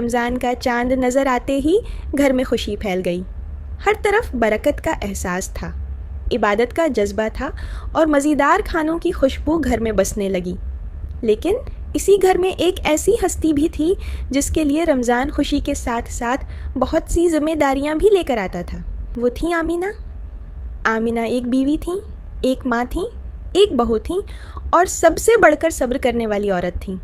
رمضان کا چاند نظر آتے ہی گھر میں خوشی پھیل گئی. ہر طرف برکت کا احساس تھا، عبادت کا جذبہ تھا اور مزیدار کھانوں کی خوشبو گھر میں بسنے لگی. لیکن اسی گھر میں ایک ایسی ہستی بھی تھی جس کے لیے رمضان خوشی کے ساتھ ساتھ بہت سی ذمہ داریاں بھی لے کر آتا تھا. وہ تھیں آمینہ. آمینہ ایک بیوی تھیں، ایک ماں تھیں، ایک بہو تھیں اور سب سے بڑھ کر صبر کرنے والی عورت تھیں.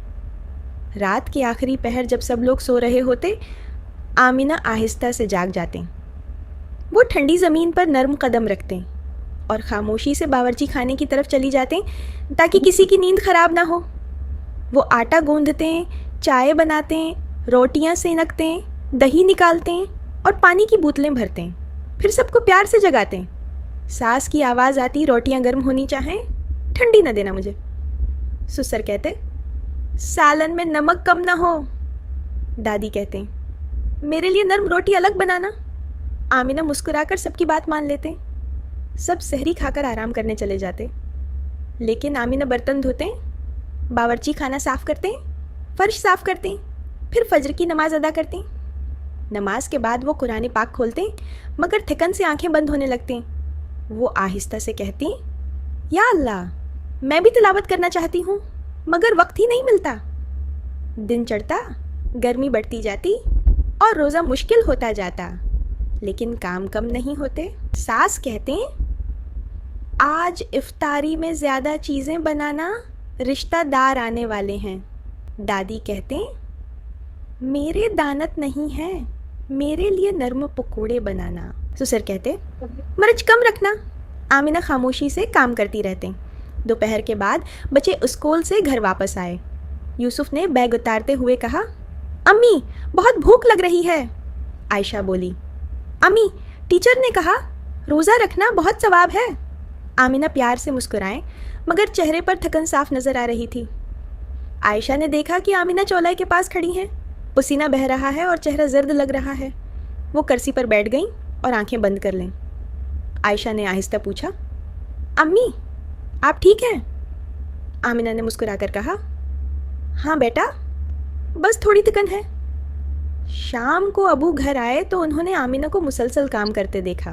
رات کے آخری پہر جب سب لوگ سو رہے ہوتے، آمینہ آہستہ سے جاگ جاتے. وہ ٹھنڈی زمین پر نرم قدم رکھتے اور خاموشی سے باورچی خانے کی طرف چلی جاتے تاکہ کسی کی نیند خراب نہ ہو. وہ آٹا گوندھتے، چائے بناتے، روٹیاں سینکتے، دہی نکالتے اور پانی کی بوتلیں بھرتے. پھر سب کو پیار سے جگاتے. ساس کی آواز آتی، روٹیاں گرم ہونی چاہیں، ٹھنڈی نہ دینا مجھے. سسر کہتے، سالن میں نمک کم نہ ہو. دادی کہتے، میرے لیے نرم روٹی الگ بنانا. آمینہ مسکرا کر سب کی بات مان لیتے. سب سحری کھا کر آرام کرنے چلے جاتے. لیکن آمینہ برتن دھوتے، باورچی خانہ صاف کرتے، فرش صاف کرتے، پھر فجر کی نماز ادا کرتے. نماز کے بعد وہ قرآن پاک کھولتے مگر تھکن سے آنکھیں بند ہونے لگتے. وہ آہستہ سے کہتی، یا اللہ، میں بھی تلاوت کرنا چاہتی ہوں مگر وقت ہی نہیں ملتا. دن چڑھتا، گرمی بڑھتی جاتی اور روزہ مشکل ہوتا جاتا، لیکن کام کم نہیں ہوتے. ساس کہتے، آج افطاری میں زیادہ چیزیں بنانا، رشتہ دار آنے والے ہیں. دادی کہتے، میرے دانت نہیں ہے، میرے لیے نرم پکوڑے بنانا. سسر کہتے، مرچ کم رکھنا. آمینہ خاموشی سے کام کرتی رہتے. دوپہر کے بعد بچے اسکول سے گھر واپس آئے. یوسف نے بیگ اتارتے ہوئے کہا، امی بہت بھوک لگ رہی ہے. عائشہ بولی، امی ٹیچر نے کہا روزہ رکھنا بہت ثواب ہے. آمینہ پیار سے مسکرائیں مگر چہرے پر تھکن صاف نظر آ رہی تھی. عائشہ نے دیکھا کہ آمینہ چولہے کے پاس کھڑی ہیں، پسینہ بہہ رہا ہے اور چہرہ زرد لگ رہا ہے. وہ کرسی پر بیٹھ گئیں اور آنکھیں بند کر لیں. عائشہ نے آہستہ پوچھا، امی آپ ٹھیک ہیں؟ آمینہ نے مسکرا کر کہا، ہاں بیٹا، بس تھوڑی تھکن ہے. شام کو ابو گھر آئے تو انہوں نے آمینہ کو مسلسل کام کرتے دیکھا.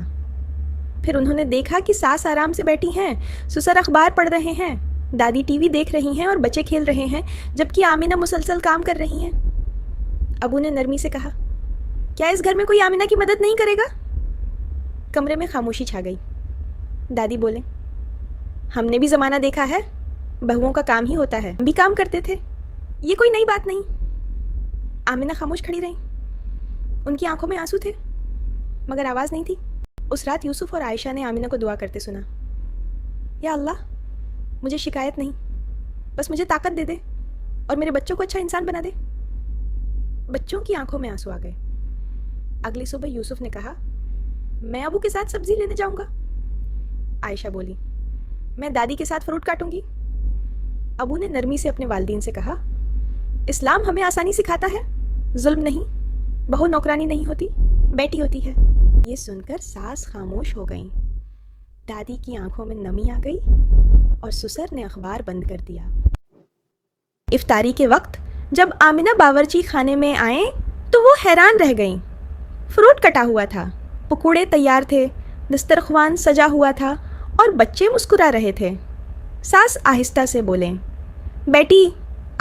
پھر انہوں نے دیکھا کہ ساس آرام سے بیٹھی ہیں، سسر اخبار پڑھ رہے ہیں، دادی ٹی وی دیکھ رہی ہیں اور بچے کھیل رہے ہیں، جبکہ آمینہ مسلسل کام کر رہی ہیں. ابو نے نرمی سے کہا، کیا اس گھر میں کوئی آمینہ کی مدد نہیں کرے گا؟ کمرے میں خاموشی چھا گئی. دادی بولے، ہم نے بھی زمانہ دیکھا ہے، بہوؤں کا کام ہی ہوتا ہے، ہم بھی کام کرتے تھے، یہ کوئی نئی بات نہیں. آمینہ خاموش کھڑی رہی. ان کی آنکھوں میں آنسو تھے مگر آواز نہیں تھی. اس رات یوسف اور عائشہ نے آمینہ کو دعا کرتے سنا، یا اللہ مجھے شکایت نہیں، بس مجھے طاقت دے دے اور میرے بچوں کو اچھا انسان بنا دے. بچوں کی آنکھوں میں آنسو آ گئے. اگلی صبح یوسف نے کہا، میں ابو کے ساتھ سبزی لینے جاؤں گا. عائشہ بولی، میں دادی کے ساتھ فروٹ کاٹوں گی. ابو نے نرمی سے اپنے والدین سے کہا، اسلام ہمیں آسانی سکھاتا ہے، ظلم نہیں، بہو نوکرانی نہیں ہوتی، بیٹی ہوتی ہے. یہ سن کر ساس خاموش ہو گئیں. دادی کی آنکھوں میں نمی آ گئی اور سسر نے اخبار بند کر دیا. افطاری کے وقت جب آمینہ باورچی خانے میں آئیں تو وہ حیران رہ گئیں. فروٹ کٹا ہوا تھا، پکوڑے تیار تھے، دسترخوان سجا ہوا تھا اور بچے مسکرا رہے تھے. ساس آہستہ سے بولیں، بیٹی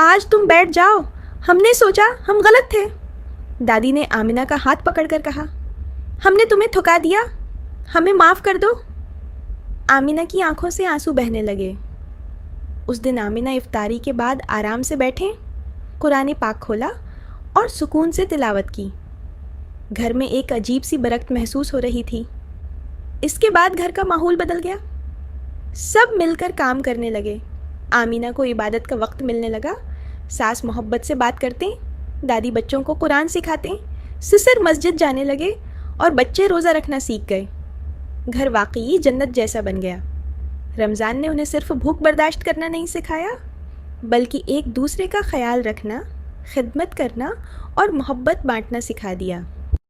آج تم بیٹھ جاؤ، ہم نے سوچا ہم غلط تھے. دادی نے آمینہ کا ہاتھ پکڑ کر کہا، ہم نے تمہیں تھکا دیا، ہمیں معاف کر دو. آمینہ کی آنکھوں سے آنسو بہنے لگے. اس دن آمینہ افطاری کے بعد آرام سے بیٹھیں، قرآن پاک کھولا اور سکون سے تلاوت کی. گھر میں ایک عجیب سی برکت محسوس ہو رہی تھی. اس کے بعد گھر کا ماحول بدل گیا. سب مل کر کام کرنے لگے. آمینہ کو عبادت کا وقت ملنے لگا. ساس محبت سے بات کرتے، دادی بچوں کو قرآن سکھاتے، سسر مسجد جانے لگے اور بچے روزہ رکھنا سیکھ گئے. گھر واقعی جنت جیسا بن گیا. رمضان نے انہیں صرف بھوک برداشت کرنا نہیں سکھایا بلکہ ایک دوسرے کا خیال رکھنا، خدمت کرنا اور محبت بانٹنا سکھا دیا.